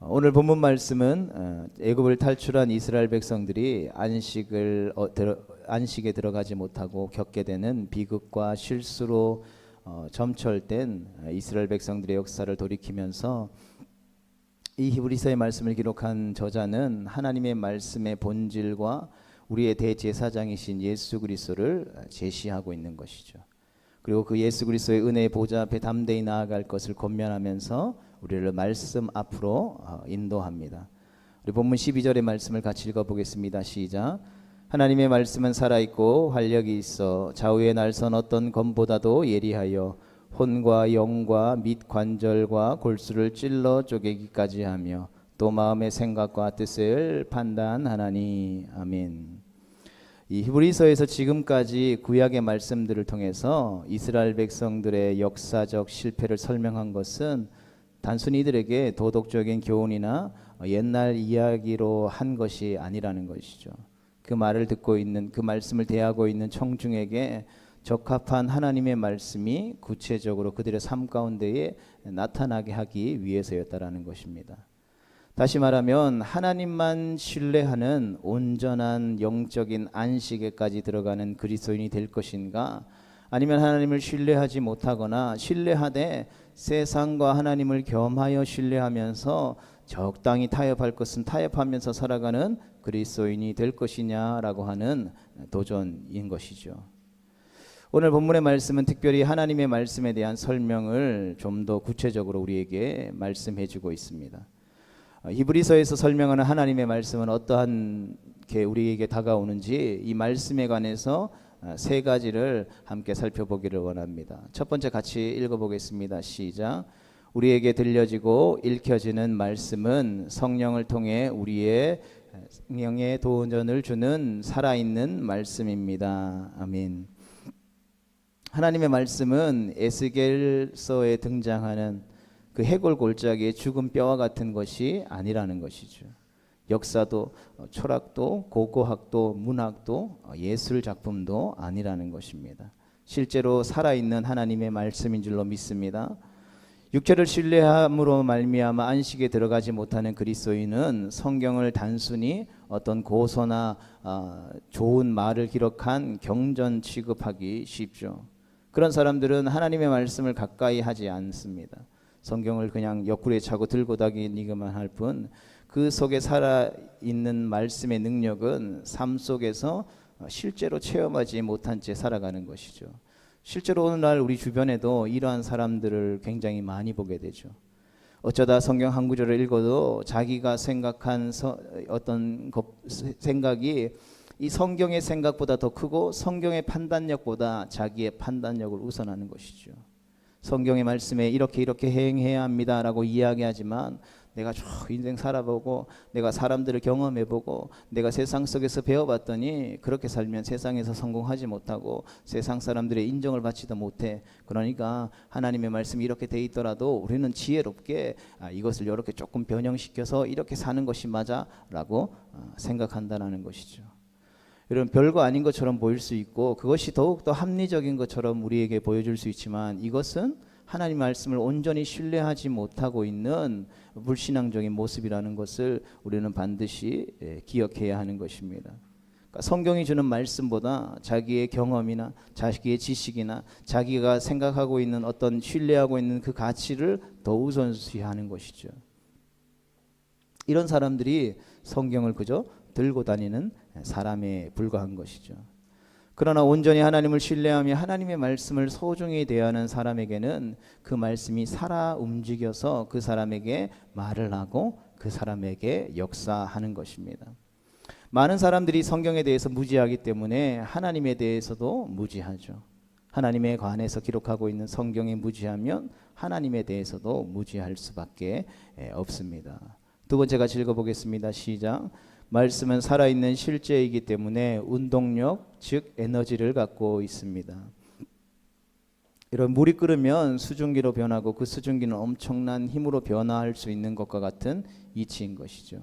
오늘 본문 말씀은 애굽을 탈출한 이스라엘 백성들이 안식에 들어가지 못하고 겪게 되는 비극과 실수로 점철된 이스라엘 백성들의 역사를 돌이키면서 이 히브리서의 말씀을 기록한 저자는 하나님의 말씀의 본질과 우리의 대제사장이신 예수 그리스도를 제시하고 있는 것이죠. 그리고 그 예수 그리스도의 은혜의 보좌 앞에 담대히 나아갈 것을 권면하면서 우리를 말씀 앞으로 인도합니다. 우리 본문 12절의 말씀을 같이 읽어보겠습니다. 시작. 하나님의 말씀은 살아있고 활력이 있어 좌우에 날선 어떤 검보다도 예리하여 혼과 영과 및 관절과 골수를 찔러 쪼개기까지 하며 또 마음의 생각과 뜻을 판단하나니. 아멘. 이 히브리서에서 지금까지 구약의 말씀들을 통해서 이스라엘 백성들의 역사적 실패를 설명한 것은 단순히 이들에게 도덕적인 교훈이나 옛날 이야기로 한 것이 아니라는 것이죠. 그 말을 듣고 있는, 그 말씀을 대하고 있는 청중에게 적합한 하나님의 말씀이 구체적으로 그들의 삶 가운데에 나타나게 하기 위해서였다라는 것입니다. 다시 말하면 하나님만 신뢰하는 온전한 영적인 안식에까지 들어가는 그리스도인이 될 것인가, 아니면 하나님을 신뢰하지 못하거나 신뢰하되 세상과 하나님을 겸하여 신뢰하면서 적당히 타협할 것은 타협하면서 살아가는 그리스도인이 될 것이냐라고 하는 도전인 것이죠. 오늘 본문의 말씀은 특별히 하나님의 말씀에 대한 설명을 좀 더 구체적으로 우리에게 말씀해 주고 있습니다. 히브리서에서 설명하는 하나님의 말씀은 어떠한 게 우리에게 다가오는지 이 말씀에 관해서 세 가지를 함께 살펴보기를 원합니다. 첫 번째 같이 읽어보겠습니다. 시작. 우리에게 들려지고 읽혀지는 말씀은 성령을 통해 우리의 생명의 도전을 주는 살아있는 말씀입니다. 아멘. 하나님의 말씀은 에스겔서에 등장하는 그 해골 골짜기의 죽은 뼈와 같은 것이 아니라는 것이죠. 역사도 철학도 고고학도 문학도 예술 작품도 아니라는 것입니다. 실제로 살아있는 하나님의 말씀인 줄로 믿습니다. 육체를 신뢰함으로 말미암아 안식에 들어가지 못하는 그리스도인은 성경을 단순히 어떤 고서나 좋은 말을 기록한 경전 취급하기 쉽죠. 그런 사람들은 하나님의 말씀을 가까이 하지 않습니다. 성경을 그냥 옆구리에 차고 들고 다니기만 할 뿐 그 속에 살아있는 말씀의 능력은 삶 속에서 실제로 체험하지 못한 채 살아가는 것이죠. 실제로 오늘날 우리 주변에도 이러한 사람들을 굉장히 많이 보게 되죠. 어쩌다 성경 한 구절을 읽어도 자기가 생각한 어떤 생각이 이 성경의 생각보다 더 크고 성경의 판단력보다 자기의 판단력을 우선하는 것이죠. 성경의 말씀에 이렇게 행해야 합니다라고 이야기하지만 내가 쭉 인생 살아보고 내가 사람들을 경험해보고 내가 세상 속에서 배워봤더니 그렇게 살면 세상에서 성공하지 못하고 세상 사람들의 인정을 받지도 못해. 그러니까 하나님의 말씀이 이렇게 돼 있더라도 우리는 지혜롭게 이것을 이렇게 조금 변형시켜서 이렇게 사는 것이 맞아라고 생각한다는 것이죠. 여러분, 별거 아닌 것처럼 보일 수 있고 그것이 더욱더 합리적인 것처럼 우리에게 보여줄 수 있지만 이것은 하나님 말씀을 온전히 신뢰하지 못하고 있는 불신앙적인 모습이라는 것을 우리는 반드시 기억해야 하는 것입니다. 그러니까 성경이 주는 말씀보다 자기의 경험이나 자기의 지식이나 자기가 생각하고 있는 어떤 신뢰하고 있는 그 가치를 더 우선시하는 것이죠. 이런 사람들이 성경을 그저 들고 다니는 사람에 불과한 것이죠. 그러나 온전히 하나님을 신뢰하며 하나님의 말씀을 소중히 대하는 사람에게는 그 말씀이 살아 움직여서 그 사람에게 말을 하고 그 사람에게 역사하는 것입니다. 많은 사람들이 성경에 대해서 무지하기 때문에 하나님에 대해서도 무지하죠. 하나님에 관해서 기록하고 있는 성경이 무지하면 하나님에 대해서도 무지할 수밖에 없습니다. 두 번째 같이 읽어보겠습니다. 시작. 말씀은 살아있는 실제이기 때문에 운동력, 즉 에너지를 갖고 있습니다. 이런 물이 끓으면 수증기로 변하고 그 수증기는 엄청난 힘으로 변화할 수 있는 것과 같은 이치인 것이죠.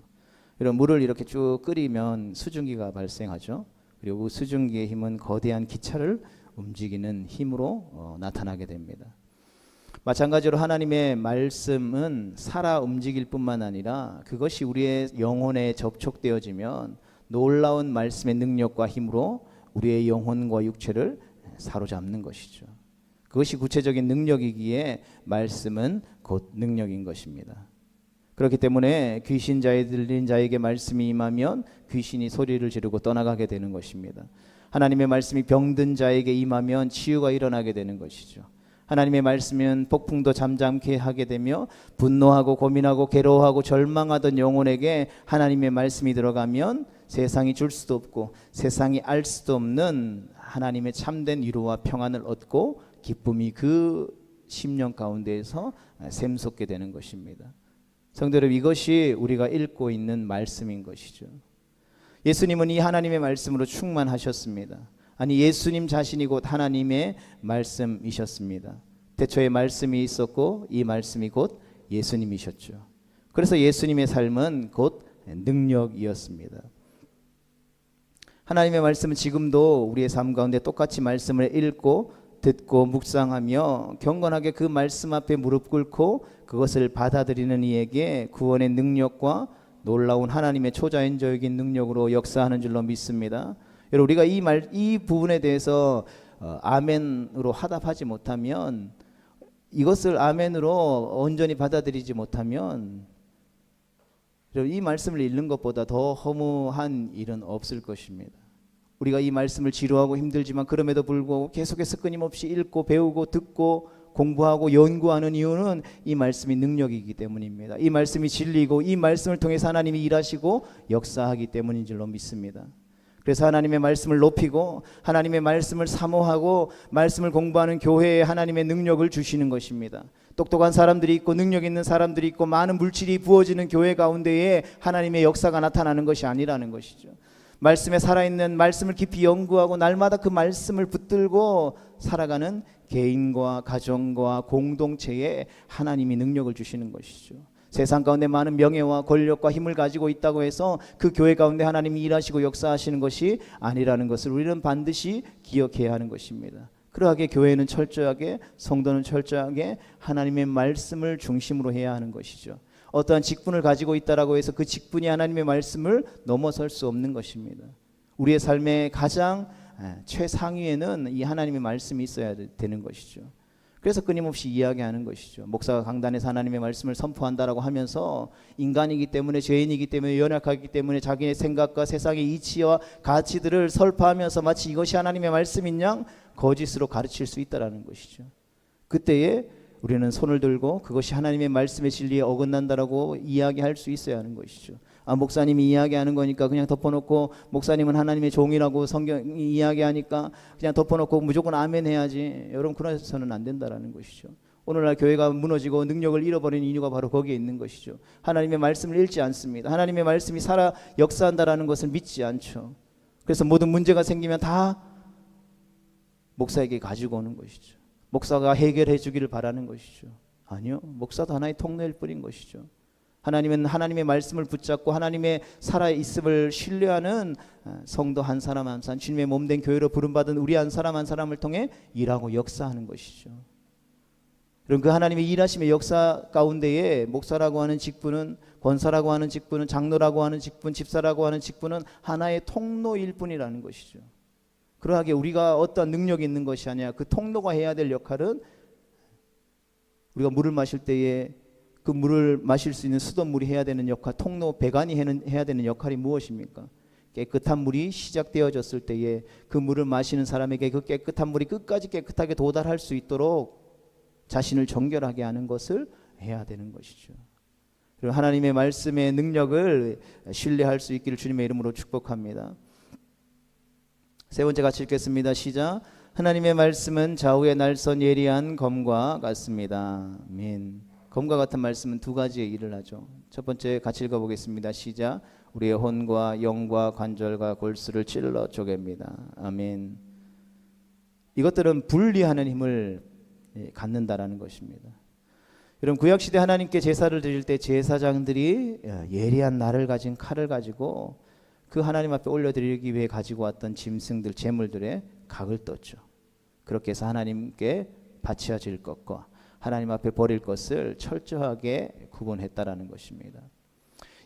이런 물을 이렇게 쭉 끓이면 수증기가 발생하죠. 그리고 그 수증기의 힘은 거대한 기차를 움직이는 힘으로 나타나게 됩니다. 마찬가지로 하나님의 말씀은 살아 움직일 뿐만 아니라 그것이 우리의 영혼에 접촉되어지면 놀라운 말씀의 능력과 힘으로 우리의 영혼과 육체를 사로잡는 것이죠. 그것이 구체적인 능력이기에 말씀은 곧 능력인 것입니다. 그렇기 때문에 귀신 자에 들린 자에게 말씀이 임하면 귀신이 소리를 지르고 떠나가게 되는 것입니다. 하나님의 말씀이 병든 자에게 임하면 치유가 일어나게 되는 것이죠. 하나님의 말씀은 폭풍도 잠잠케 하게 되며 분노하고 고민하고 괴로워하고 절망하던 영혼에게 하나님의 말씀이 들어가면 세상이 줄 수도 없고 세상이 알 수도 없는 하나님의 참된 위로와 평안을 얻고 기쁨이 그 심령 가운데에서 샘솟게 되는 것입니다. 성도 여러분, 이것이 우리가 읽고 있는 말씀인 것이죠. 예수님은 이 하나님의 말씀으로 충만하셨습니다. 아니, 예수님 자신이 곧 하나님의 말씀이셨습니다. 태초에 말씀이 있었고 이 말씀이 곧 예수님이셨죠. 그래서 예수님의 삶은 곧 능력이었습니다. 하나님의 말씀은 지금도 우리의 삶 가운데 똑같이 말씀을 읽고 듣고 묵상하며 경건하게 그 말씀 앞에 무릎 꿇고 그것을 받아들이는 이에게 구원의 능력과 놀라운 하나님의 초자연적인 능력으로 역사하는 줄로 믿습니다. 여러분, 우리가 이 부분에 대해서 아멘으로 화답하지 못하면, 이것을 아멘으로 온전히 받아들이지 못하면 이 말씀을 읽는 것보다 더 허무한 일은 없을 것입니다. 우리가 이 말씀을 지루하고 힘들지만 그럼에도 불구하고 계속해서 끊임없이 읽고 배우고 듣고 공부하고 연구하는 이유는 이 말씀이 능력이기 때문입니다. 이 말씀이 진리고 이 말씀을 통해서 하나님이 일하시고 역사하기 때문인 줄로 믿습니다. 그래서 하나님의 말씀을 높이고 하나님의 말씀을 사모하고 말씀을 공부하는 교회에 하나님의 능력을 주시는 것입니다. 똑똑한 사람들이 있고 능력 있는 사람들이 있고 많은 물질이 부어지는 교회 가운데에 하나님의 역사가 나타나는 것이 아니라는 것이죠. 말씀에 살아있는 말씀을 깊이 연구하고 날마다 그 말씀을 붙들고 살아가는 개인과 가정과 공동체에 하나님이 능력을 주시는 것이죠. 세상 가운데 많은 명예와 권력과 힘을 가지고 있다고 해서 그 교회 가운데 하나님이 일하시고 역사하시는 것이 아니라는 것을 우리는 반드시 기억해야 하는 것입니다. 그러하게 교회는 철저하게, 성도는 철저하게 하나님의 말씀을 중심으로 해야 하는 것이죠. 어떠한 직분을 가지고 있다라고 해서 그 직분이 하나님의 말씀을 넘어설 수 없는 것입니다. 우리의 삶의 가장 최상위에는 이 하나님의 말씀이 있어야 되는 것이죠. 그래서 끊임없이 이야기하는 것이죠. 목사가 강단에서 하나님의 말씀을 선포한다라고 하면서 인간이기 때문에, 죄인이기 때문에, 연약하기 때문에 자기의 생각과 세상의 이치와 가치들을 설파하면서 마치 이것이 하나님의 말씀인 양 거짓으로 가르칠 수 있다라는 것이죠. 그때에 우리는 손을 들고 그것이 하나님의 말씀의 진리에 어긋난다라고 이야기할 수 있어야 하는 것이죠. 목사님이 이야기하는 거니까 그냥 덮어놓고, 목사님은 하나님의 종이라고 성경이 이야기하니까 그냥 덮어놓고 무조건 아멘 해야지. 여러분, 그래서는 안 된다라는 것이죠. 오늘날 교회가 무너지고 능력을 잃어버리는 이유가 바로 거기에 있는 것이죠. 하나님의 말씀을 읽지 않습니다. 하나님의 말씀이 살아 역사한다라는 것을 믿지 않죠. 그래서 모든 문제가 생기면 다 목사에게 가지고 오는 것이죠. 목사가 해결해 주기를 바라는 것이죠. 아니요, 목사도 하나의 통로일 뿐인 것이죠. 하나님은 하나님의 말씀을 붙잡고 하나님의 살아있음을 신뢰하는 성도 한 사람 한 사람, 주님의 몸된 교회로 부름받은 우리 한 사람 한 사람을 통해 일하고 역사하는 것이죠. 그럼 그 하나님의 일하심의 역사 가운데에 목사라고 하는 직분은, 권사라고 하는 직분은, 장로라고 하는 직분, 집사라고 하는 직분은 하나의 통로일 뿐이라는 것이죠. 그러하게 우리가 어떤 능력이 있는 것이 아니라 그 통로가 해야 될 역할은, 우리가 물을 마실 때에 그 물을 마실 수 있는 수돗물이 해야 되는 역할, 통로 배관이 해야 되는 역할이 무엇입니까? 깨끗한 물이 시작되어졌을 때에 그 물을 마시는 사람에게 그 깨끗한 물이 끝까지 깨끗하게 도달할 수 있도록 자신을 정결하게 하는 것을 해야 되는 것이죠. 그리고 하나님의 말씀의 능력을 신뢰할 수 있기를 주님의 이름으로 축복합니다. 세 번째 같이 읽겠습니다. 시작. 하나님의 말씀은 좌우에 날선 예리한 검과 같습니다. 아멘. 검과 같은 말씀은 두 가지의 일을 하죠. 첫 번째 같이 읽어보겠습니다. 시작. 우리의 혼과 영과 관절과 골수를 찔러 쪼갭니다. 아멘. 이것들은 분리하는 힘을 갖는다라는 것입니다. 여러분, 구약시대 하나님께 제사를 드릴 때 제사장들이 예리한 날을 가진 칼을 가지고 그 하나님 앞에 올려드리기 위해 가지고 왔던 짐승들, 제물들의 각을 떴죠. 그렇게 해서 하나님께 바치어질 것과 하나님 앞에 버릴 것을 철저하게 구분했다라는 것입니다.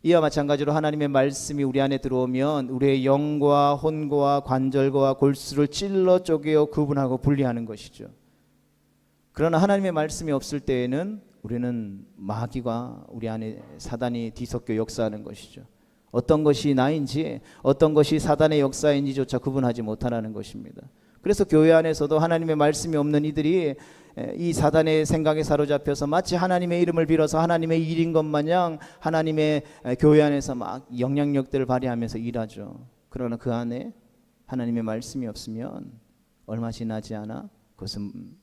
이와 마찬가지로 하나님의 말씀이 우리 안에 들어오면 우리의 영과 혼과 관절과 골수를 찔러 쪼개어 구분하고 분리하는 것이죠. 그러나 하나님의 말씀이 없을 때에는 우리는 마귀가 우리 안에 사단이 뒤섞여 역사하는 것이죠. 어떤 것이 나인지 어떤 것이 사단의 역사인지조차 구분하지 못하는 것입니다. 그래서 교회 안에서도 하나님의 말씀이 없는 이들이 이 사단의 생각에 사로잡혀서 마치 하나님의 이름을 빌어서 하나님의 일인 것 마냥 하나님의 교회 안에서 막 영향력들을 발휘하면서 일하죠. 그러나 그 안에 하나님의 말씀이 없으면 얼마 지나지 않아 그것은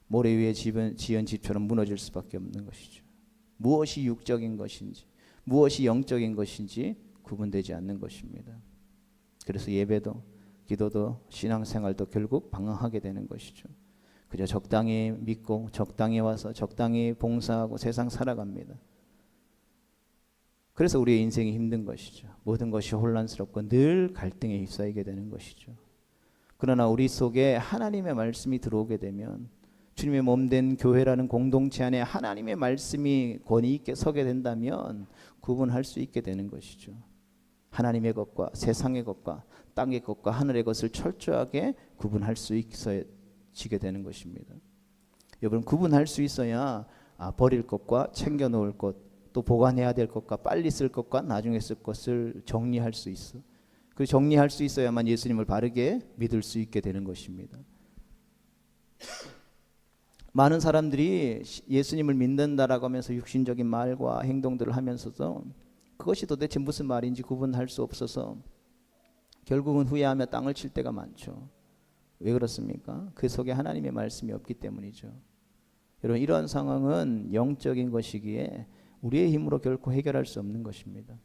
모래 위에 지은 집처럼 무너질 수밖에 없는 것이죠. 무엇이 육적인 것인지 무엇이 영적인 것인지 구분되지 않는 것입니다. 그래서 예배도 기도도 신앙생활도 결국 방황하게 되는 것이죠. 그저 적당히 믿고 적당히 와서 적당히 봉사하고 세상 살아갑니다. 그래서 우리의 인생이 힘든 것이죠. 모든 것이 혼란스럽고 늘 갈등에 휩싸이게 되는 것이죠. 그러나 우리 속에 하나님의 말씀이 들어오게 되면 주님의 몸된 교회라는 공동체 안에 하나님의 말씀이 권위 있게 서게 된다면 구분할 수 있게 되는 것이죠. 하나님의 것과 세상의 것과 땅의 것과 하늘의 것을 철저하게 구분할 수 있어지게 되는 것입니다. 여러분, 구분할 수 있어야 버릴 것과 챙겨 놓을 것, 또 보관해야 될 것과 빨리 쓸 것과 나중에 쓸 것을 정리할 수 있어. 그 정리할 수 있어야만 예수님을 바르게 믿을 수 있게 되는 것입니다. 많은 사람들이 예수님을 믿는다라고 하면서 육신적인 말과 행동들을 하면서도 그것이 도대체 무슨 말인지 구분할 수 없어서 결국은 후회하며 땅을 칠 때가 많죠. 왜 그렇습니까? 그 속에 하나님의 말씀이 없기 때문이죠. 여러분, 이러한 상황은 영적인 것이기에 우리의 힘으로 결코 해결할 수 없는 것입니다.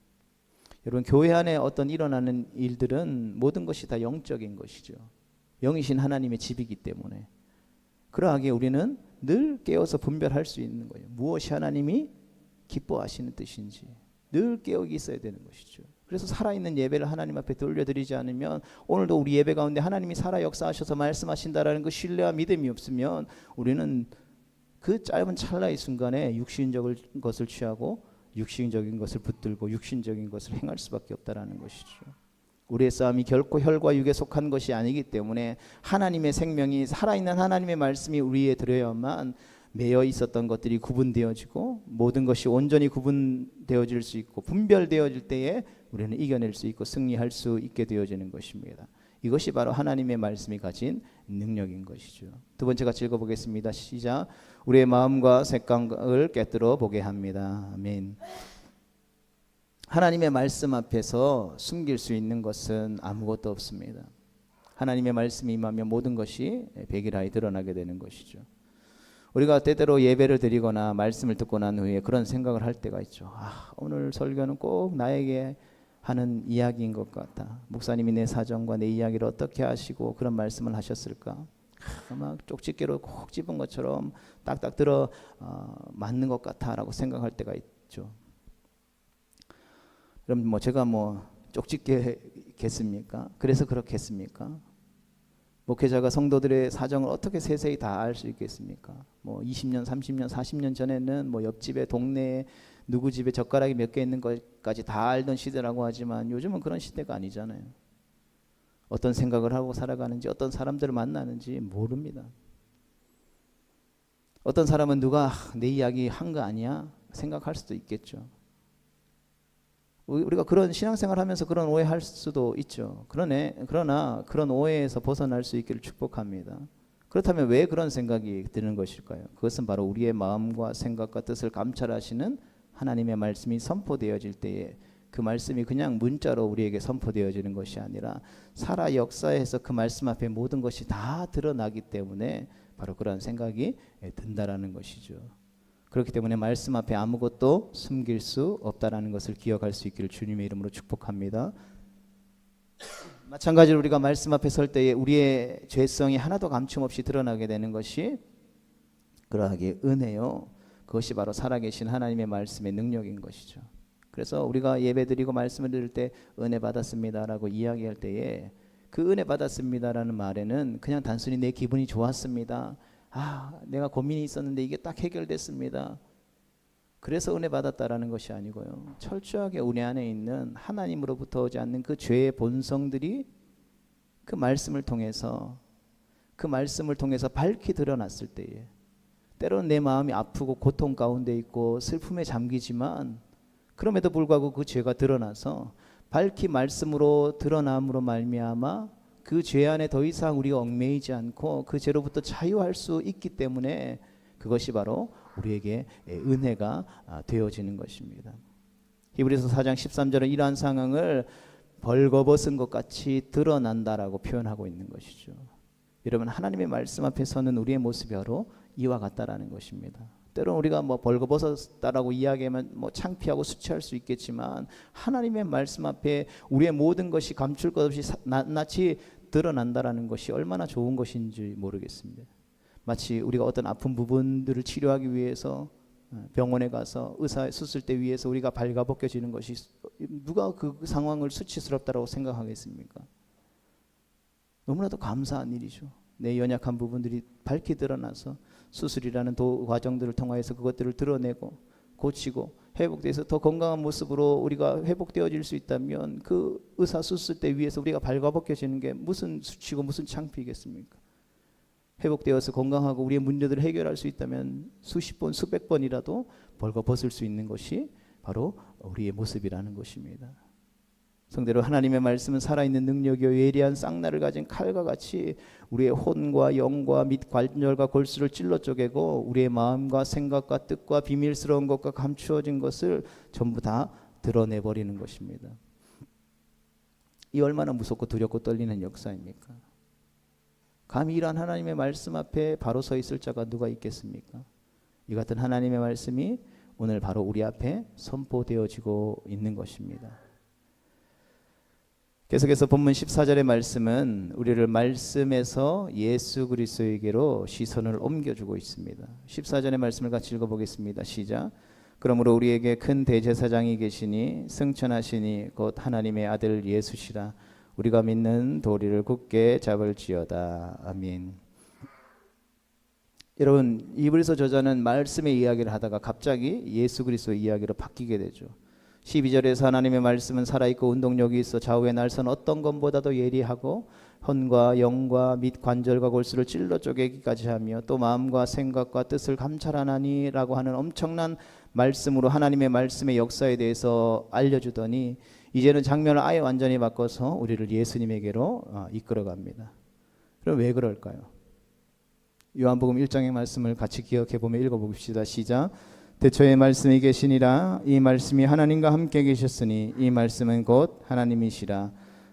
여러분, 교회 안에 어떤 일어나는 일들은 모든 것이 다 영적인 것이죠. 영이신 하나님의 집이기 때문에 그러하기에 우리는 늘 깨어서 분별할 수 있는 거예요. 무엇이 하나님이 기뻐하시는 뜻인지 늘 깨어기 있어야 되는 것이죠. 그래서 살아있는 예배를 하나님 앞에 돌려드리지 않으면 오늘도 우리 예배 가운데 하나님이 살아 역사하셔서 말씀하신다라는 그 신뢰와 믿음이 없으면 우리는 그 짧은 찰나의 순간에 육신적인 것을 취하고 육신적인 것을 붙들고 육신적인 것을 행할 수밖에 없다라는 것이죠. 우리의 싸움이 결코 혈과 육에 속한 것이 아니기 때문에 하나님의 생명이 살아있는 하나님의 말씀이 우리에 들어야만 매여 있었던 것들이 구분되어지고 모든 것이 온전히 구분되어질 수 있고 분별되어질 때에 우리는 이겨낼 수 있고 승리할 수 있게 되어지는 것입니다. 이것이 바로 하나님의 말씀이 가진 능력인 것이죠. 두 번째 같이 읽어보겠습니다. 시작. 우리의 마음과 색감을 깨뜨려 보게 합니다. 아멘. 하나님의 말씀 앞에서 숨길 수 있는 것은 아무것도 없습니다. 하나님의 말씀이 임하면 모든 것이 백일하에 드러나게 되는 것이죠. 우리가 때때로 예배를 드리거나 말씀을 듣고 난 후에 그런 생각을 할 때가 있죠. 오늘 설교는 꼭 나에게 하는 이야기인 것 같다. 목사님이 내 사정과 내 이야기를 어떻게 하시고 그런 말씀을 하셨을까? 막 쪽집게로 콕 집은 것처럼 딱딱 들어 맞는 것 같아라고 생각할 때가 있죠. 그럼 제가 쪽집게겠습니까? 그래서 그렇겠습니까? 목회자가 성도들의 사정을 어떻게 세세히 다 알 수 있겠습니까? 20년, 30년, 40년 전에는 옆집에 동네에 누구 집에 젓가락이 몇 개 있는 것까지 다 알던 시대라고 하지만 요즘은 그런 시대가 아니잖아요. 어떤 생각을 하고 살아가는지 어떤 사람들을 만나는지 모릅니다. 어떤 사람은 누가 내 이야기 한 거 아니야? 생각할 수도 있겠죠. 우리가 그런 신앙생활 하면서 그런 오해할 수도 있죠. 그러나 그런 오해에서 벗어날 수 있기를 축복합니다. 그렇다면 왜 그런 생각이 드는 것일까요? 그것은 바로 우리의 마음과 생각과 뜻을 감찰하시는 하나님의 말씀이 선포되어질 때에 그 말씀이 그냥 문자로 우리에게 선포되어지는 것이 아니라 살아 역사에서 그 말씀 앞에 모든 것이 다 드러나기 때문에 바로 그런 생각이 든다라는 것이죠. 그렇기 때문에 말씀 앞에 아무것도 숨길 수 없다라는 것을 기억할 수 있기를 주님의 이름으로 축복합니다. 마찬가지로 우리가 말씀 앞에 설 때에 우리의 죄성이 하나도 감춤없이 드러나게 되는 것이 그러하기에 은혜요. 그것이 바로 살아계신 하나님의 말씀의 능력인 것이죠. 그래서 우리가 예배드리고 말씀을 드릴 때 은혜 받았습니다라고 이야기할 때에 그 은혜 받았습니다라는 말에는 그냥 단순히 내 기분이 좋았습니다, 내가 고민이 있었는데 이게 딱 해결됐습니다. 그래서 은혜 받았다라는 것이 아니고요. 철저하게 우리 안에 있는 하나님으로부터 오지 않는 그 죄의 본성들이 그 말씀을 통해서 밝히 드러났을 때에, 때로는 내 마음이 아프고 고통 가운데 있고 슬픔에 잠기지만 그럼에도 불구하고 그 죄가 드러나서 밝히 말씀으로 드러남으로 말미암아 그 죄 안에 더 이상 우리가 얽매이지 않고 그 죄로부터 자유할 수 있기 때문에 그것이 바로 우리에게 은혜가 되어지는 것입니다. 히브리서 4장 13절은 이러한 상황을 벌거벗은 것 같이 드러난다라고 표현하고 있는 것이죠. 여러분, 하나님의 말씀 앞에 서는 우리의 모습이 바로 이와 같다라는 것입니다. 때로는 우리가 벌거벗었다라고 이야기하면 창피하고 수치할 수 있겠지만 하나님의 말씀 앞에 우리의 모든 것이 감출 것 없이 낱낱이 드러난다라는 것이 얼마나 좋은 것인지 모르겠습니다. 마치 우리가 어떤 아픈 부분들을 치료하기 위해서 병원에 가서 의사의 수술대 위에서 우리가 발가벗겨지는 것이 누가 그 상황을 수치스럽다고 생각하겠습니까? 너무나도 감사한 일이죠. 내 연약한 부분들이 밝히 드러나서 수술이라는 과정들을 통하여서 그것들을 드러내고 고치고 회복돼서 더 건강한 모습으로 우리가 회복되어질 수 있다면 그 의사 수술대 위에서 우리가 발가벗겨지는 게 무슨 수치고 무슨 창피겠습니까? 회복되어서 건강하고 우리의 문제들을 해결할 수 있다면 수십 번 수백 번이라도 벌거벗을 수 있는 것이 바로 우리의 모습이라는 것입니다. 성대로 하나님의 말씀은 살아있는 능력이요 예리한 쌍날을 가진 칼과 같이 우리의 혼과 영과 및 관절과 골수를 찔러 쪼개고 우리의 마음과 생각과 뜻과 비밀스러운 것과 감추어진 것을 전부 다 드러내버리는 것입니다. 이 얼마나 무섭고 두렵고 떨리는 역사입니까? 감히 이러한 하나님의 말씀 앞에 바로 서 있을 자가 누가 있겠습니까? 이 같은 하나님의 말씀이 오늘 바로 우리 앞에 선포되어지고 있는 것입니다. 계속해서 본문 14절의 말씀은 우리를 말씀에서 예수 그리스도에게로 시선을 옮겨주고 있습니다. 14절의 말씀을 같이 읽어보겠습니다. 시작. 그러므로 우리에게 큰 대제사장이 계시니 승천하시니 곧 하나님의 아들 예수시라. 우리가 믿는 도리를 굳게 잡을지어다. 아멘. 여러분, 히브리서 저자는 말씀의 이야기를 하다가 갑자기 예수 그리스도 이야기로 바뀌게 되죠. 12절에서 하나님의 말씀은 살아있고 운동력이 있어 좌우의 날선 어떤 것보다도 예리하고 혼과 영과 및 관절과 골수를 찔러 쪼개기까지 하며 또 마음과 생각과 뜻을 감찰하나니라고 하는 엄청난 말씀으로 하나님의 말씀의 역사에 대해서 알려주더니 이제는 장면을 아예 완전히 바꿔서 우리를 예수님에게로 이끌어갑니다. 그럼 왜 그럴까요? 요한복음 1장의 말씀을 같이 기억해보며 읽어봅시다. 시작. 대초에 말씀이 계시니라. 이 말씀이 하나님과 함께 계셨으니 이 말씀은 곧 하나님이시라.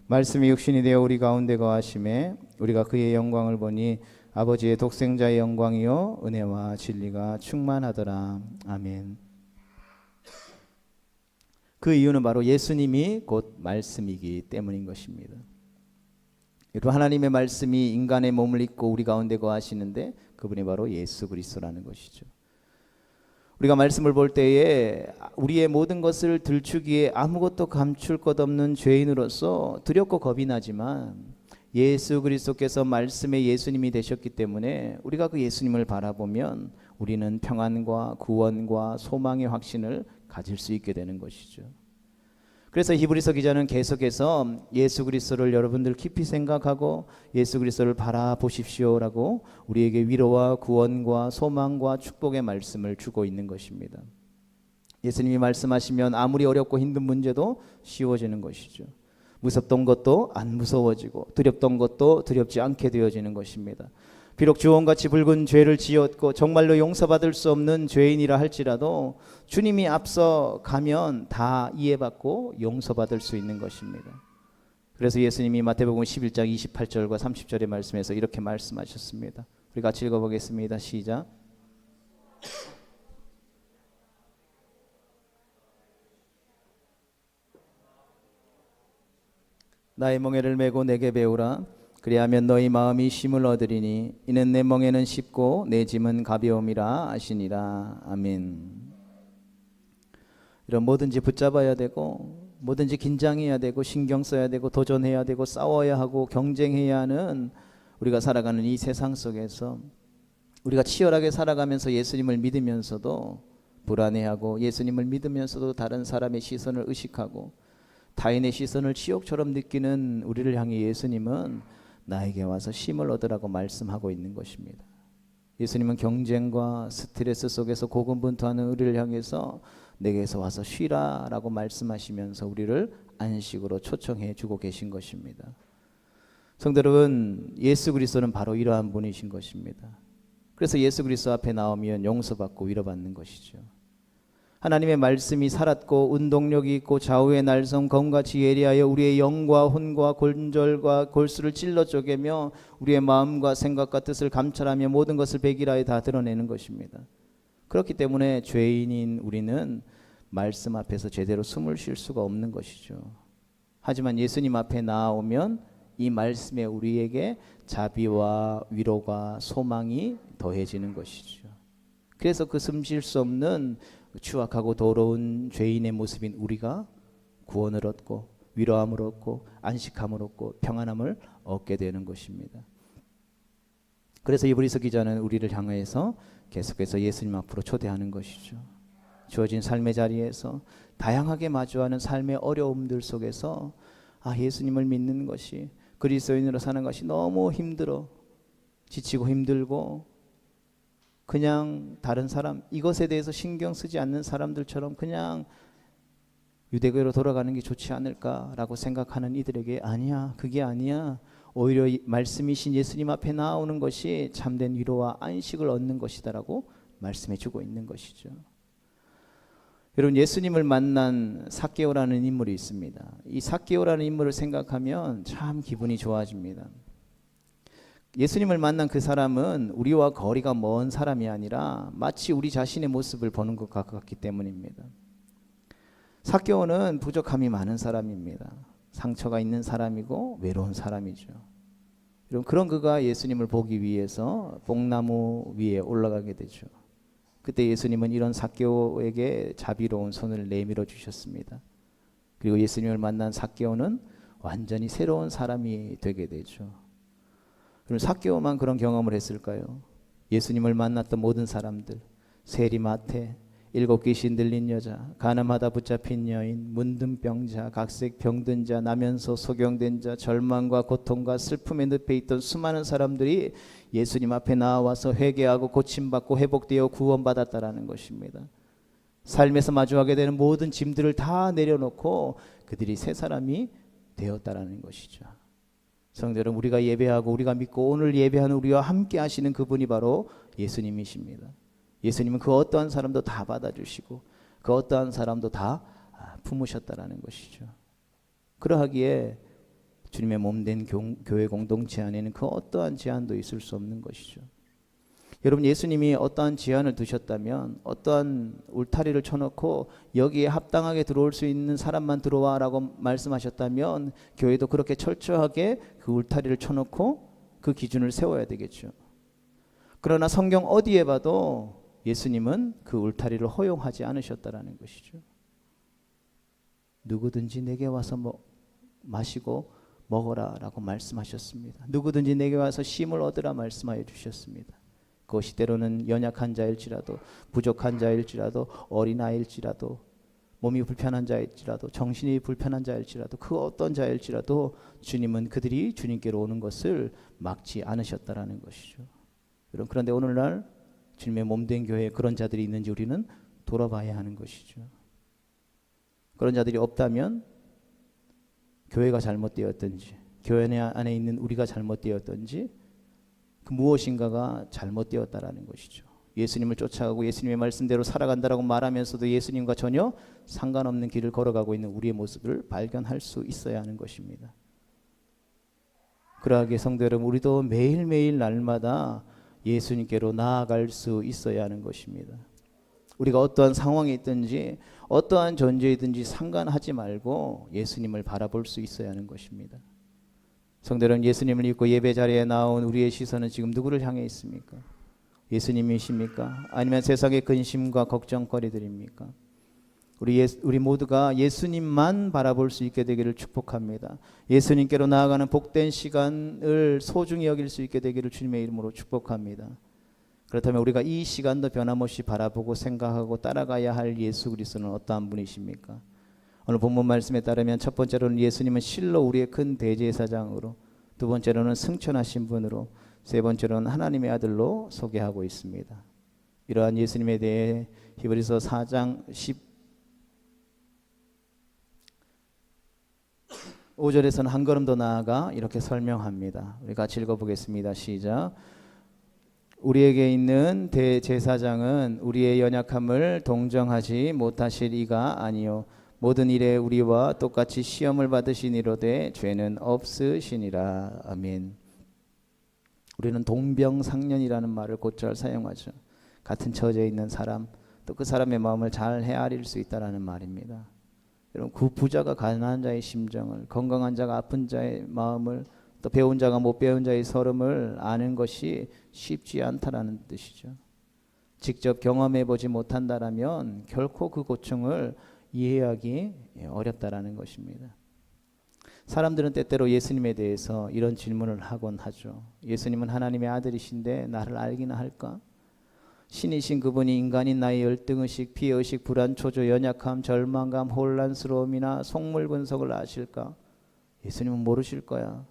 말씀이 육신이 되어 우리 가운데 거하심에 우리가 그의 영광을 보니 아버지의 독생자의 영광이요 은혜와 진리가 충만하더라. 아멘. 그 이유는 바로 예수님이 곧 말씀이기 때문인 것입니다. 여러분, 하나님의 말씀이 인간의 몸을 입고 우리 가운데 거하시는데 그분이 바로 예수 그리스도라는 것이죠. 우리가 말씀을 볼 때에 우리의 모든 것을 들추기에 아무것도 감출 것 없는 죄인으로서 두렵고 겁이 나지만 예수 그리스도께서 말씀의 예수님이 되셨기 때문에 우리가 그 예수님을 바라보면 우리는 평안과 구원과 소망의 확신을 가질 수 있게 되는 것이죠. 그래서 히브리서 기자는 계속해서 예수 그리스도를 여러분들 깊이 생각하고 예수 그리스도를 바라보십시오라고 우리에게 위로와 구원과 소망과 축복의 말씀을 주고 있는 것입니다. 예수님이 말씀하시면 아무리 어렵고 힘든 문제도 쉬워지는 것이죠. 무섭던 것도 안 무서워지고 두렵던 것도 두렵지 않게 되어지는 것입니다. 비록 주홍같이 붉은 죄를 지었고 정말로 용서받을 수 없는 죄인이라 할지라도 주님이 앞서 가면 다 이해받고 용서받을 수 있는 것입니다. 그래서 예수님이 마태복음 11장 28절과 30절의 말씀에서 이렇게 말씀하셨습니다. 우리 같이 읽어보겠습니다. 시작. 나의 멍에를 메고 내게 배우라. 그리하면 너희 마음이 쉼을 얻으리니 이는 내 멍에는 쉽고 내 짐은 가벼움이라 하시니라. 아멘. 이런 뭐든지 붙잡아야 되고 뭐든지 긴장해야 되고 신경 써야 되고 도전해야 되고 싸워야 하고 경쟁해야 하는 우리가 살아가는 이 세상 속에서 우리가 치열하게 살아가면서 예수님을 믿으면서도 불안해하고, 예수님을 믿으면서도 다른 사람의 시선을 의식하고 타인의 시선을 치욕처럼 느끼는 우리를 향해 예수님은 나에게 와서 쉼을 얻으라고 말씀하고 있는 것입니다. 예수님은 경쟁과 스트레스 속에서 고군분투하는 우리를 향해서 내게서 와서 쉬라라고 말씀하시면서 우리를 안식으로 초청해 주고 계신 것입니다. 성도 여러분, 예수 그리스도는 바로 이러한 분이신 것입니다. 그래서 예수 그리스도 앞에 나오면 용서받고 위로받는 것이죠. 하나님의 말씀이 살았고 운동력이 있고 좌우의 날성 검같이 예리하여 우리의 영과 혼과 골절과 골수를 찔러 쪼개며 우리의 마음과 생각과 뜻을 감찰하며 모든 것을 백일하여 다 드러내는 것입니다. 그렇기 때문에 죄인인 우리는 말씀 앞에서 제대로 숨을 쉴 수가 없는 것이죠. 하지만 예수님 앞에 나오면 이 말씀에 우리에게 자비와 위로가 소망이 더해지는 것이죠. 그래서 그 숨 쉴 수 없는 추악하고 더러운 죄인의 모습인 우리가 구원을 얻고 위로함을 얻고 안식함을 얻고 평안함을 얻게 되는 것입니다. 그래서 이브리서 기자는 우리를 향해서 계속해서 예수님 앞으로 초대하는 것이죠. 주어진 삶의 자리에서 다양하게 마주하는 삶의 어려움들 속에서 예수님을 믿는 것이, 그리스도인으로 사는 것이 너무 힘들어, 지치고 힘들고 그냥 다른 사람, 이것에 대해서 신경 쓰지 않는 사람들처럼 그냥 유대교로 돌아가는 게 좋지 않을까라고 생각하는 이들에게 아니야, 그게 아니야, 오히려 말씀이신 예수님 앞에 나오는 것이 참된 위로와 안식을 얻는 것이다라고 말씀해 주고 있는 것이죠. 여러분, 예수님을 만난 삭개오라는 인물이 있습니다. 이 삭개오라는 인물을 생각하면 참 기분이 좋아집니다. 예수님을 만난 그 사람은 우리와 거리가 먼 사람이 아니라 마치 우리 자신의 모습을 보는 것 같았기 때문입니다. 삭개오는 부족함이 많은 사람입니다. 상처가 있는 사람이고 외로운 사람이죠. 여러분, 그런 그가 예수님을 보기 위해서 뽕나무 위에 올라가게 되죠. 그때 예수님은 이런 삭개오에게 자비로운 손을 내밀어 주셨습니다. 그리고 예수님을 만난 삭개오는 완전히 새로운 사람이 되게 되죠. 그럼 삭개오만 그런 경험을 했을까요? 예수님을 만났던 모든 사람들, 세리마태, 7 귀신 들린 여자, 가늠하다 붙잡힌 여인, 문둥병자, 각색 병든 자, 나면서 소경된 자, 절망과 고통과 슬픔에 늪에 있던 수많은 사람들이 예수님 앞에 나와서 회개하고 고침받고 회복되어 구원받았다라는 것입니다. 삶에서 마주하게 되는 모든 짐들을 다 내려놓고 그들이 새 사람이 되었다라는 것이죠. 성도 여러분, 우리가 예배하고 우리가 믿고 오늘 예배하는 우리와 함께 하시는 그분이 바로 예수님이십니다. 예수님은 그 어떠한 사람도 다 받아주시고 그 어떠한 사람도 다 품으셨다라는 것이죠. 그러하기에 주님의 몸된 교회 공동체 안에는 그 어떠한 제한도 있을 수 없는 것이죠. 여러분, 예수님이 어떠한 제한을 두셨다면, 어떠한 울타리를 쳐놓고 여기에 합당하게 들어올 수 있는 사람만 들어와라고 말씀하셨다면 교회도 그렇게 철저하게 그 울타리를 쳐놓고 그 기준을 세워야 되겠죠. 그러나 성경 어디에 봐도 예수님은 그 울타리를 허용하지 않으셨다라는 것이죠. 누구든지 내게 와서 마시고 먹어라 라고 말씀하셨습니다. 누구든지 내게 와서 쉼을 얻으라 말씀하여 주셨습니다. 그것이 때로는 연약한 자일지라도, 부족한 자일지라도, 어린아이일지라도, 몸이 불편한 자일지라도, 정신이 불편한 자일지라도, 그 어떤 자일지라도 주님은 그들이 주님께로 오는 것을 막지 않으셨다라는 것이죠. 그런데 오늘날 주님의 몸된 교회에 그런 자들이 있는지 우리는 돌아봐야 하는 것이죠. 그런 자들이 없다면 교회가 잘못되었든지, 교회 안에 있는 우리가 잘못되었든지, 그 무엇인가가 잘못되었다라는 것이죠. 예수님을 쫓아가고 예수님의 말씀대로 살아간다라고 말하면서도 예수님과 전혀 상관없는 길을 걸어가고 있는 우리의 모습을 발견할 수 있어야 하는 것입니다. 그러하기에 성도 여러분, 우리도 매일매일 날마다 예수님께로 나아갈 수 있어야 하는 것입니다. 우리가 어떠한 상황에 있든지 어떠한 존재이든지 상관하지 말고 예수님을 바라볼 수 있어야 하는 것입니다. 성도 여러분, 예수님을 믿고 예배 자리에 나온 우리의 시선은 지금 누구를 향해 있습니까? 예수님이십니까? 아니면 세상의 근심과 걱정거리들입니까? 우리 모두가 예수님만 바라볼 수 있게 되기를 축복합니다. 예수님께로 나아가는 복된 시간을 소중히 여길 수 있게 되기를 주님의 이름으로 축복합니다. 그렇다면 우리가 이 시간도 변함없이 바라보고 생각하고 따라가야 할 예수 그리스도는 어떠한 분이십니까? 오늘 본문 말씀에 따르면 첫 번째로는 예수님은 실로 우리의 큰 대제사장으로, 두 번째로는 승천하신 분으로, 세 번째로는 하나님의 아들로 소개하고 있습니다. 이러한 예수님에 대해 히브리서 4장 15절에서는 한 걸음 더 나아가 이렇게 설명합니다. 우리 같이 읽어보겠습니다. 시작. 우리에게 있는 대제사장은 우리의 연약함을 동정하지 못하실 이가 아니요 모든 일에 우리와 똑같이 시험을 받으시니로되 죄는 없으시니라. 아멘. 우리는 동병상련이라는 말을 곧잘 사용하죠. 같은 처지에 있는 사람, 또 그 사람의 마음을 잘 헤아릴 수 있다라는 말입니다. 여러분, 그 부자가 가난한 자의 심정을, 건강한 자가 아픈 자의 마음을, 또 배운 자가 못 배운 자의 서름을 아는 것이 쉽지 않다라는 뜻이죠. 직접 경험해 보지 못한다라면 결코 그 고충을 이해하기 어렵다라는 것입니다. 사람들은 때때로 예수님에 대해서 이런 질문을 하곤 하죠. 예수님은 하나님의 아들이신데 나를 알기나 할까? 신이신 그분이 인간인 나의 열등의식, 피해의식, 불안, 초조, 연약함, 절망감, 혼란스러움이나 속물 분석을 아실까? 예수님은 모르실 거야.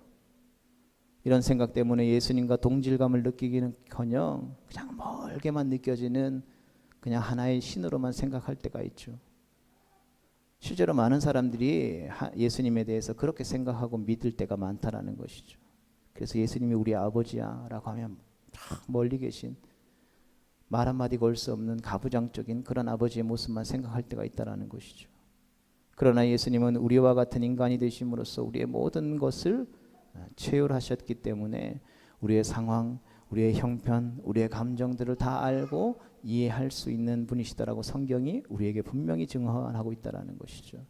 이런 생각 때문에 예수님과 동질감을 느끼기는커녕 그냥 멀게만 느껴지는 그냥 하나의 신으로만 생각할 때가 있죠. 실제로 많은 사람들이 예수님에 대해서 그렇게 생각하고 믿을 때가 많다라는 것이죠. 그래서 예수님이 우리 아버지야 라고 하면 멀리 계신 말 한마디 걸 수 없는 가부장적인 그런 아버지의 모습만 생각할 때가 있다라는 것이죠. 그러나 예수님은 우리와 같은 인간이 되심으로써 우리의 모든 것을 체휼하셨기 때문에 우리의 상황, 우리의 형편, 우리의 감정들을 다 알고 이해할 수 있는 분이시다라고 성경이 우리에게 분명히 증언하고 있다라는 것이죠.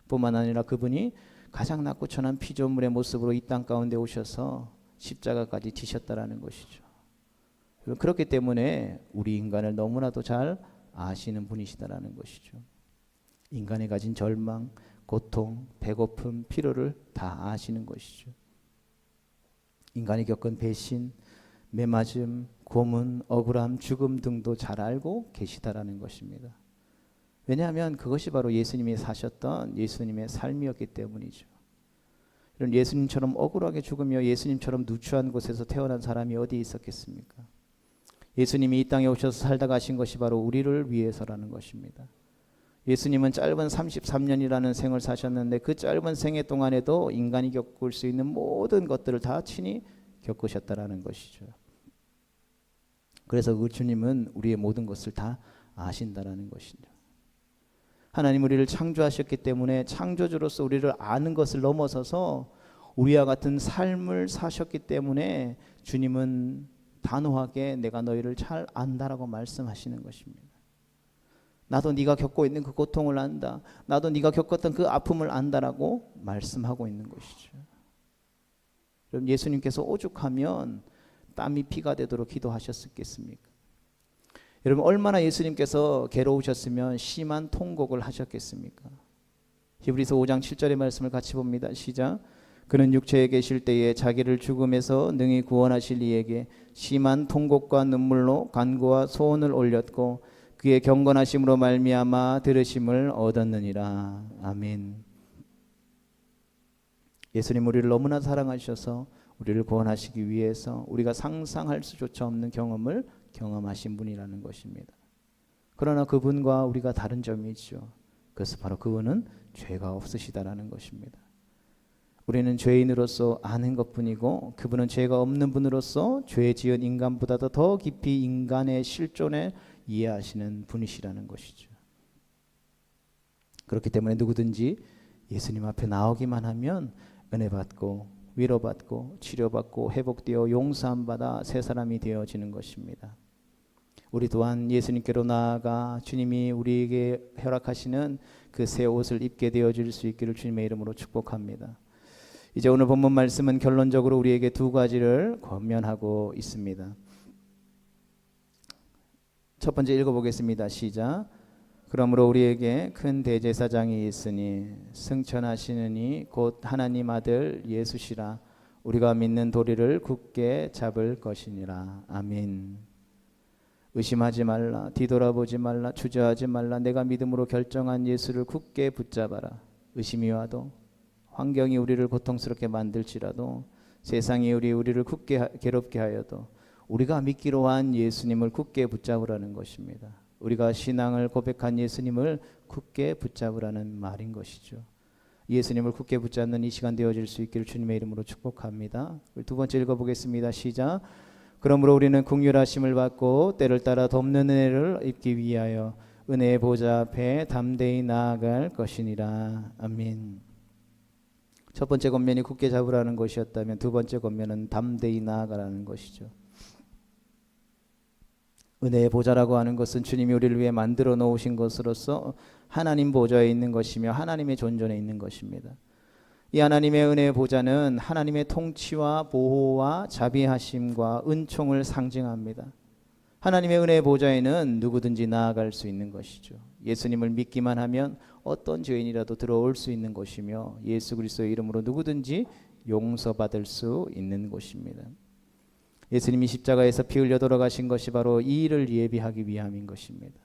뿐만 아니라 그분이 가장 낮고 천한 피조물의 모습으로 이 땅 가운데 오셔서 십자가까지 지셨다라는 것이죠. 그렇기 때문에 우리 인간을 너무나도 잘 아시는 분이시다라는 것이죠. 인간이 가진 절망, 고통, 배고픔, 피로를 다 아시는 것이죠. 인간이 겪은 배신, 매맞음, 고문, 억울함, 죽음 등도 잘 알고 계시다라는 것입니다. 왜냐하면 그것이 바로 예수님이 사셨던 예수님의 삶이었기 때문이죠. 이런 예수님처럼 억울하게 죽으며 예수님처럼 누추한 곳에서 태어난 사람이 어디 있었겠습니까? 예수님이 이 땅에 오셔서 살다 가신 것이 바로 우리를 위해서라는 것입니다. 예수님은 짧은 33년이라는 생을 사셨는데 그 짧은 생애 동안에도 인간이 겪을 수 있는 모든 것들을 다 친히 겪으셨다라는 것이죠. 그래서 그 주님은 우리의 모든 것을 다 아신다라는 것이죠. 하나님 우리를 창조하셨기 때문에 창조주로서 우리를 아는 것을 넘어서서 우리와 같은 삶을 사셨기 때문에 주님은 단호하게 내가 너희를 잘 안다라고 말씀하시는 것입니다. 나도 네가 겪고 있는 그 고통을 안다. 나도 네가 겪었던 그 아픔을 안다라고 말씀하고 있는 것이죠. 그럼 예수님께서 오죽하면 땀이 피가 되도록 기도하셨겠습니까? 여러분 얼마나 예수님께서 괴로우셨으면 심한 통곡을 하셨겠습니까? 히브리서 5장 7절의 말씀을 같이 봅니다. 시작. 그는 육체에 계실 때에 자기를 죽음에서 능히 구원하실 이에게 심한 통곡과 눈물로 간구와 소원을 올렸고 그의 경건하심으로 말미암아 들으심을 얻었느니라. 아멘. 예수님 우리를 너무나 사랑하셔서 우리를 구원하시기 위해서 우리가 상상할 수조차 없는 경험을 경험하신 분이라는 것입니다. 그러나 그분과 우리가 다른 점이 있죠. 그래서 바로 그분은 죄가 없으시다라는 것입니다. 우리는 죄인으로서 아는 것뿐이고 그분은 죄가 없는 분으로서 죄 지은 인간보다도 더 깊이 인간의 실존에 이해하시는 분이시라는 것이죠. 그렇기 때문에 누구든지 예수님 앞에 나오기만 하면 은혜 받고 위로받고 치료받고 회복되어 용서함 받아 새 사람이 되어지는 것입니다. 우리 또한 예수님께로 나아가 주님이 우리에게 허락하시는 그 새 옷을 입게 되어질 수 있기를 주님의 이름으로 축복합니다. 이제 오늘 본문 말씀은 결론적으로 우리에게 두 가지를 권면하고 있습니다. 첫 번째 읽어보겠습니다. 시작. 그러므로 우리에게 큰 대제사장이 있으니 승천하시는 이 곧 하나님 아들 예수시라. 우리가 믿는 도리를 굳게 잡을 것이니라. 아멘. 의심하지 말라, 뒤돌아보지 말라, 주저하지 말라. 내가 믿음으로 결정한 예수를 굳게 붙잡아라. 의심이 와도, 환경이 우리를 고통스럽게 만들지라도, 세상이 우리를 굳게 괴롭게 하여도 우리가 믿기로 한 예수님을 굳게 붙잡으라는 것입니다. 우리가 신앙을 고백한 예수님을 굳게 붙잡으라는 말인 것이죠. 예수님을 굳게 붙잡는 이 시간 되어질 수 있기를 주님의 이름으로 축복합니다. 두 번째 읽어보겠습니다. 시작. 그러므로 우리는 긍휼하심을 받고 때를 따라 돕는 은혜를 입기 위하여 은혜의 보좌 앞에 담대히 나아갈 것이니라. 아멘. 첫 번째 권면이 굳게 잡으라는 것이었다면 두 번째 권면은 담대히 나아가라는 것이죠. 은혜의 보좌라고 하는 것은 주님이 우리를 위해 만들어 놓으신 것으로서 하나님 보좌에 있는 것이며 하나님의 존전에 있는 것입니다. 이 하나님의 은혜의 보좌는 하나님의 통치와 보호와 자비하심과 은총을 상징합니다. 하나님의 은혜의 보좌에는 누구든지 나아갈 수 있는 것이죠. 예수님을 믿기만 하면 어떤 죄인이라도 들어올 수 있는 것이며 예수 그리스도의 이름으로 누구든지 용서받을 수 있는 곳입니다. 예수님이 십자가에서 피 흘려 돌아가신 것이 바로 이 일을 예비하기 위함인 것입니다.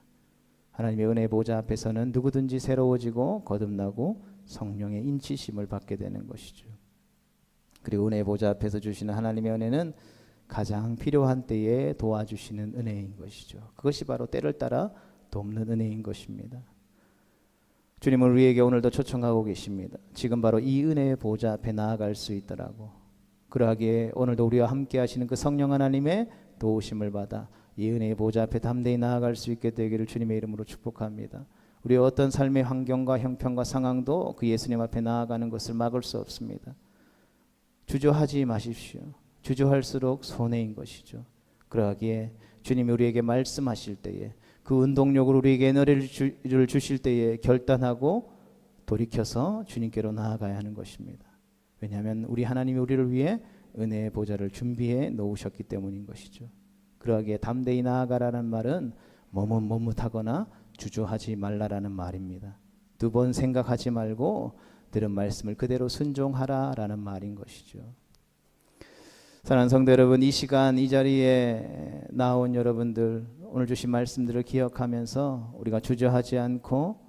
하나님의 은혜의 보좌 앞에서는 누구든지 새로워지고 거듭나고 성령의 인치심을 받게 되는 것이죠. 그리고 은혜의 보좌 앞에서 주시는 하나님의 은혜는 가장 필요한 때에 도와주시는 은혜인 것이죠. 그것이 바로 때를 따라 돕는 은혜인 것입니다. 주님은 우리에게 오늘도 초청하고 계십니다. 지금 바로 이 은혜의 보좌 앞에 나아갈 수 있더라고. 그러하기에 오늘도 우리와 함께 하시는 그 성령 하나님의 도우심을 받아 이 은혜의 보좌 앞에 담대히 나아갈 수 있게 되기를 주님의 이름으로 축복합니다. 우리의 어떤 삶의 환경과 형편과 상황도 그 예수님 앞에 나아가는 것을 막을 수 없습니다. 주저하지 마십시오. 주저할수록 손해인 것이죠. 그러하기에 주님이 우리에게 말씀하실 때에 그 운동력으로 우리에게 에너지를 주실 때에 결단하고 돌이켜서 주님께로 나아가야 하는 것입니다. 왜냐하면 우리 하나님이 우리를 위해 은혜의 보좌를 준비해 놓으셨기 때문인 것이죠. 그러하기에 담대히 나아가라는 말은 머뭇머뭇하거나 주저하지 말라라는 말입니다. 두 번 생각하지 말고 들은 말씀을 그대로 순종하라라는 말인 것이죠. 사랑하는 성도 여러분, 이 시간 이 자리에 나온 여러분들 오늘 주신 말씀들을 기억하면서 우리가 주저하지 않고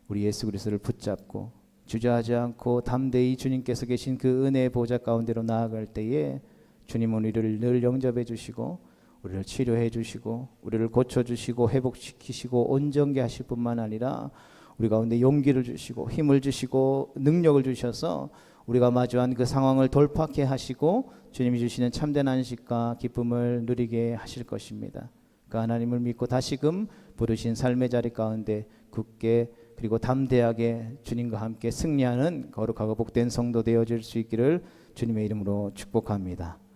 우리 예수 그리스도를 붙잡고 주저하지 않고 담대히 주님께서 계신 그 은혜의 보좌 가운데로 나아갈 때에 주님은 우리를 늘 영접해 주시고 우리를 치료해 주시고 우리를 고쳐주시고 회복시키시고 온전케 하실 뿐만 아니라 우리 가운데 용기를 주시고 힘을 주시고 능력을 주셔서 우리가 마주한 그 상황을 돌파케 하시고 주님이 주시는 참된 안식과 기쁨을 누리게 하실 것입니다. 그 하나님을 믿고 다시금 부르신 삶의 자리 가운데 굳게 그리고 담대하게 주님과 함께 승리하는 거룩하고 복된 성도 되어질 수 있기를 주님의 이름으로 축복합니다.